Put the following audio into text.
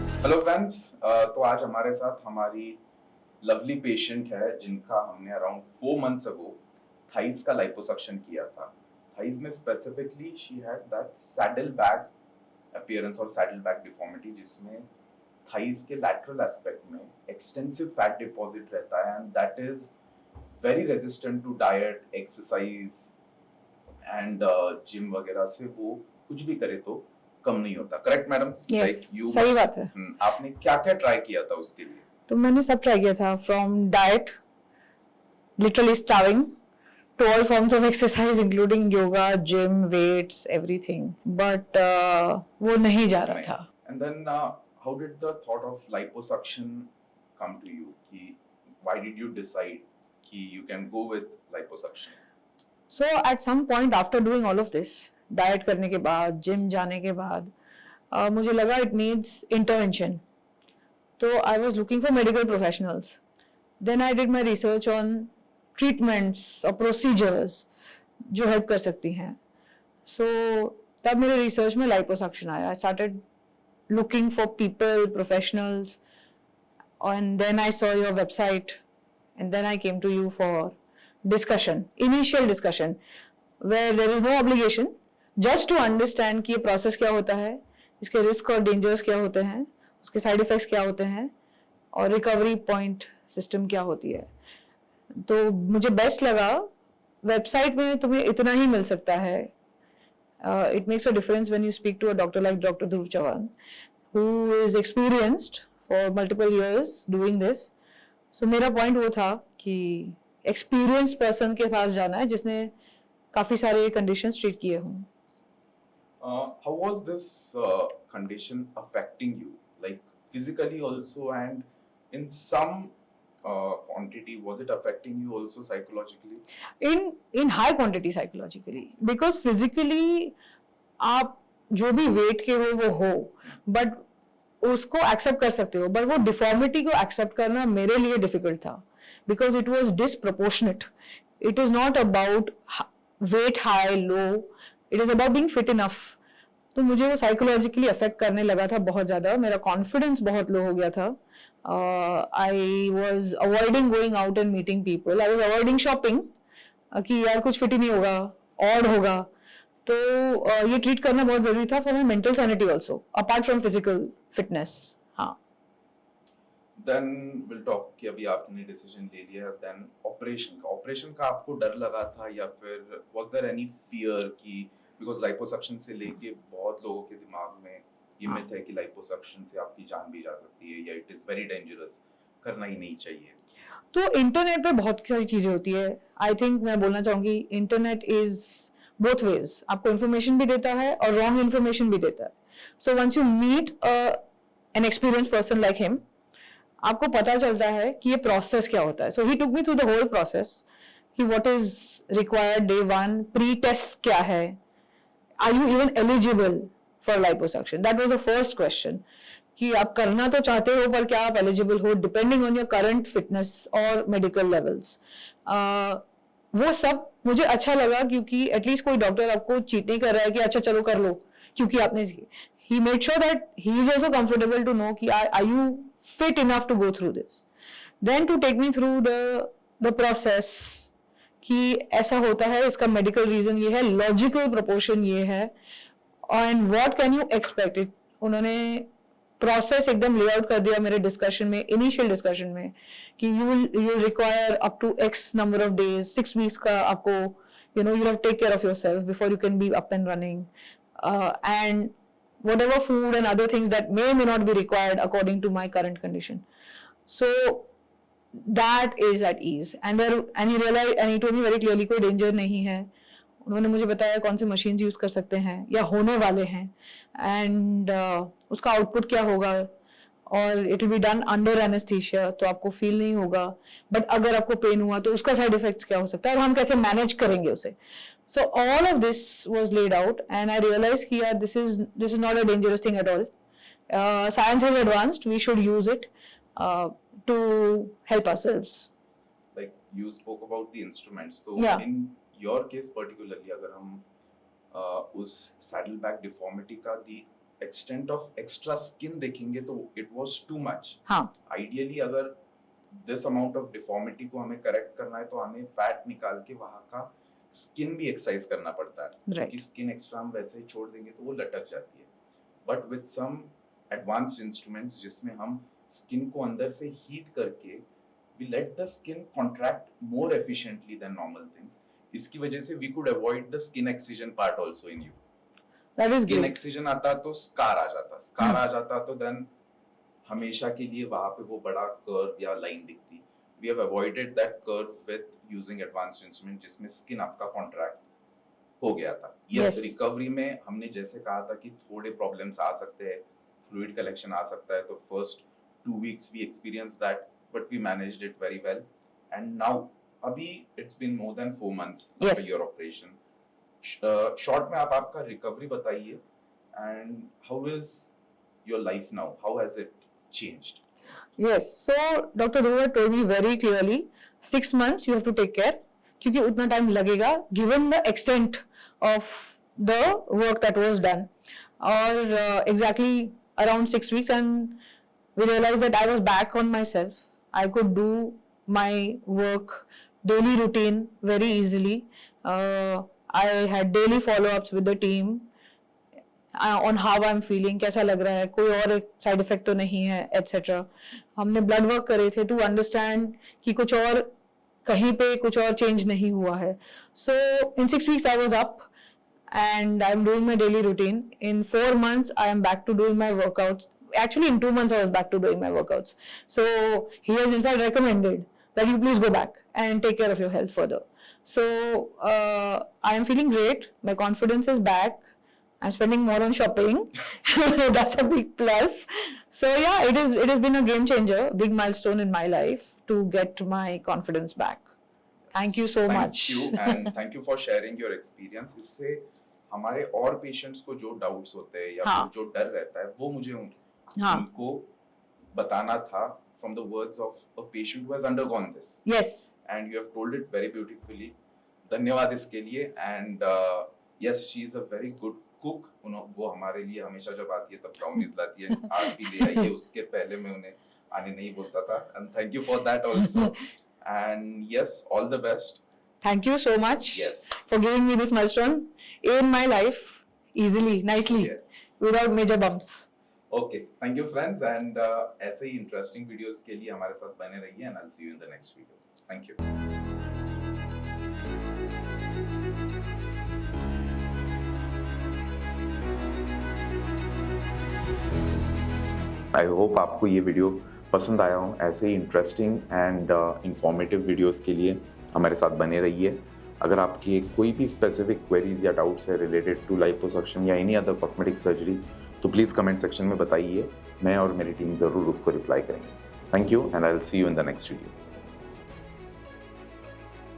Hello friends, तो आज हमारे साथ हमारी लवली पेशेंट है जिनका हमने अराउंड 4 मंथ्स अगो थाइज का लाइपोसक्शन किया था। थाइज में specifically she had that saddle bag appearance और सैडल बैग डिफॉर्मिटी, जिसमें थाइज के लैटरल एस्पेक्ट में एक्सटेंसिव फैट डिपॉजिट रहता है and that is very resistant to diet, exercise and gym वगैरह से वो कुछ भी करे तो कम नहीं होता। Correct madam? यस, सही बात है। आपने क्या क्या ट्राई किया था उसके लिए? तो मैंने सब ट्राई किया था, from diet, literally starving, to all forms of exercise including yoga, gym, weights, everything, but वो नहीं जा रहा था। And then how did the thought of liposuction come to you? कि why did you decide कि you can go with liposuction? So at some point after doing all of this, diet करने के बाद, जिम जाने के बाद, मुझे लगा इट नीड्स इंटरवेंशन। तो I was looking for medical professionals. Then I did my research on treatments और प्रोसीजर्स जो हेल्प कर सकती हैं। सो तब मेरे रिसर्च में लाइपोसक्शन आया। I started looking for people, professionals, and then I saw your website, and then I came to you for discussion, initial discussion, where there is no obligation, just to understand कि ये process क्या होता है, इसके risk और dangers क्या होते हैं, उसके side effects क्या होते हैं, और recovery point system क्या होती है। तो मुझे best लगा website में तुम्हें इतना ही मिल सकता है। It makes a difference when you speak to a doctor like Dr. Dhruv Chavan, who is experienced for multiple years doing this. So मेरा point वो था कि experienced person के पास जाना है जिसने काफी सारे conditions treat किए हों। How was this condition affecting you, like physically also, and in some quantity, was it affecting you also psychologically? In high quantity psychologically, because physically आप जो भी weight के वो हो, but उसको एक्सेप्ट कर सकते हो, बट वो डिफॉर्मिटी को एक्सेप्ट करना मेरे लिए डिफिकल्ट था, because it was disproportionate. It is not about wait high low, it is about being fit enough. तो मुझे वो साइकोलॉजिकली अफेक्ट करने लगा था बहुत ज्यादा। मेरा कॉन्फिडेंस बहुत लो हो गया था। I was avoiding going out and meeting people. I was avoiding shopping कि यार कुछ फिट ही नहीं होगा, ऑड होगा। तो ये ट्रीट करना बहुत जरूरी था for my mental sanity also, apart from physical fitness. हाँ, देन विल टॉक कि अभी आपने डिसीजन ले लिया, देन ऑपरेशन का आपको डर लगा था या फिर वाज देयर एनी फियर? कि बिकॉज लाइपोसक्शन से लेके बहुत लोगों के दिमाग में ये मिथ है कि लाइपोसक्शन से आपकी जान भी जा सकती है या इट इज वेरी डेंजरस, करना ही नहीं चाहिए। तो इंटरनेट पे बहुत सारी चीजें होती है। आई थिंक मैं बोलना चाहूंगी इंटरनेट इज बोथ वेज, आपको इन्फॉर्मेशन भी देता है और रॉन्ग इन्फॉर्मेशन भी देता है। So once you meet an experience person like him, आपको पता चलता है कि ये प्रोसेस क्या होता है। So he took me through the whole process कि what is required day one, pre test क्या है, are you even eligible for liposuction, that was the first question. कि आप करना तो चाहते हो पर क्या आप एलिजिबल हो, depending on your current fitness और मेडिकल लेवल्स। वो सब मुझे अच्छा लगा, क्योंकि एटलीस्ट कोई डॉक्टर आपको चीट नहीं कर रहा है कि अच्छा चलो कर लो क्योंकि आपने। He made sure that he is also comfortable to know कि are you fit enough to go through this, then to take me through the process कि ऐसा होता है, इसका मेडिकल रीजन ये है, लॉजिकल प्रोपोर्शन ये है, and what can you expect it. उन्होंने प्रोसेस एकदम लेआउट कर दिया मेरे डिस्कशन में, इनिशियल डिस्कशन में, कि you require up to X number of days, 6 weeks का आपको, you know, you have take care of yourself before you can be up and running, and whatever food and other things that may not be required according to my current condition. So that is at ease, and he realized, and he told me very clearly कोई danger नहीं है। उन्होंने मुझे बताया कौन से machines use कर सकते हैं या होने वाले हैं, एंड उसका आउटपुट क्या होगा, और it will be done under anaesthesia, तो आपको फील नहीं होगा, बट अगर आपको पेन हुआ तो उसका साइड इफेक्ट्स क्या हो सकता है और हम कैसे मैनेज करेंगे उसे। So all of this was laid out, and I realized कि यार this is not a dangerous thing at all. Science has advanced. We should use it to help ourselves. Like you spoke about the instruments, so Yeah. in your case particularly, अगर हम उस saddle back deformity का the extent of extra skin देखेंगे तो it was too much. हाँ ideally अगर this amount of deformity को हमें करेक्ट करना है तो हमें फैट निकाल के वहां का स्किन भी एक्सरसाइज करना पड़ता है, Right. क्योंकि स्किन एक्स्ट्रा हम वैसे ही छोड़ देंगे तो वो लटक जाती है. But with some advanced instruments जिसमें हम स्किन को अंदर से हीट करके we let the skin contract more efficiently than normal things. इसकी वजह से we could avoid the skin excision part also in you. that is skin great. Excision आता तो स्कार आ जाता, स्कार आ जाता तो देन हमेशा के लिए वहां पे वो बड़ा कर्व या लाइन दिखती. We have avoided that curve with using advanced instrument जिसमें स्किन आपका कॉन्ट्रैक्ट हो गया था. Yes, Yes. रिकवरी में हमने जैसे कहा था कि थोड़े प्रॉब्लम्स आ सकते हैं, फ्लूइड कलेक्शन आ सकता है, तो first 2 weeks we experience that but we managed it very well. And now अभी it's been more than 4 months Yes. After your operation. Short में आप आपका रिकवरी बताइए and how is your life now, how has it changed? Yes, so Dr. Dhruva told me very clearly, 6 months you have to take care, क्योंकि उतना time लगेगा given the extent of the work that was done. और exactly around 6 weeks and we realized that I was back on myself. I could do my work, daily routine very easily. I had daily follow-ups with the team on how I'm feeling, कैसा लग रहा है, कोई और side effect तो नहीं है, etc. हमने ब्लड वर्क करे थे टू अंडरस्टैंड कि कुछ और कहीं पे कुछ और चेंज नहीं हुआ है. सो इन 6 weeks I was up and I'm doing my daily routine. In 4 months, I am back to doing my workouts. Actually, in 2 months, I was back to doing my workouts. So he has in fact recommended that you please go back and take care of your health further. So I am feeling great. My confidence is back. I'm spending more on shopping. That's a big plus. So yeah, it has been a game changer, big milestone in my life to get my confidence back. Thank you so much. Thank you and thank you for sharing your experience. इससे हमारे और patients को जो doubts होते हैं या हाँ. फिर जो डर रहता है वो मुझे हाँ. उनको बताना था from the words of a patient who has undergone this. Yes. And you have told it very beautifully. धन्यवाद इसके लिए. And yes, she is a very good cook. वो हमारे लिए हमेशा जब आती है तब ब्राउनीज लाती है. आज भी ले आई है, उसके पहले मैं उन्हें आने नहीं बोलता था. And thank you for that also. And yes, all the best. Thank you so much Yes. for giving me this milestone in my life easily, nicely, Yes. without major bumps. Okay. Thank you, friends. And ऐसे ही interesting videos के लिए हमारे साथ बने रहिए. And I'll see you in the next video. Thank you. I hope आपको ये video पसंद आया हो. ऐसे ही इंटरेस्टिंग एंड इंफॉर्मेटिव वीडियोस के लिए हमारे साथ बने रहिए. अगर आपकी कोई भी स्पेसिफिक क्वेरीज या डाउट्स है रिलेटेड टू लाइपोसक्शन या एनी अदर कॉस्मेटिक सर्जरी तो प्लीज़ कमेंट सेक्शन में बताइए. मैं और मेरी टीम ज़रूर उसको रिप्लाई करेंगे. Thank you and I will see you in the next video.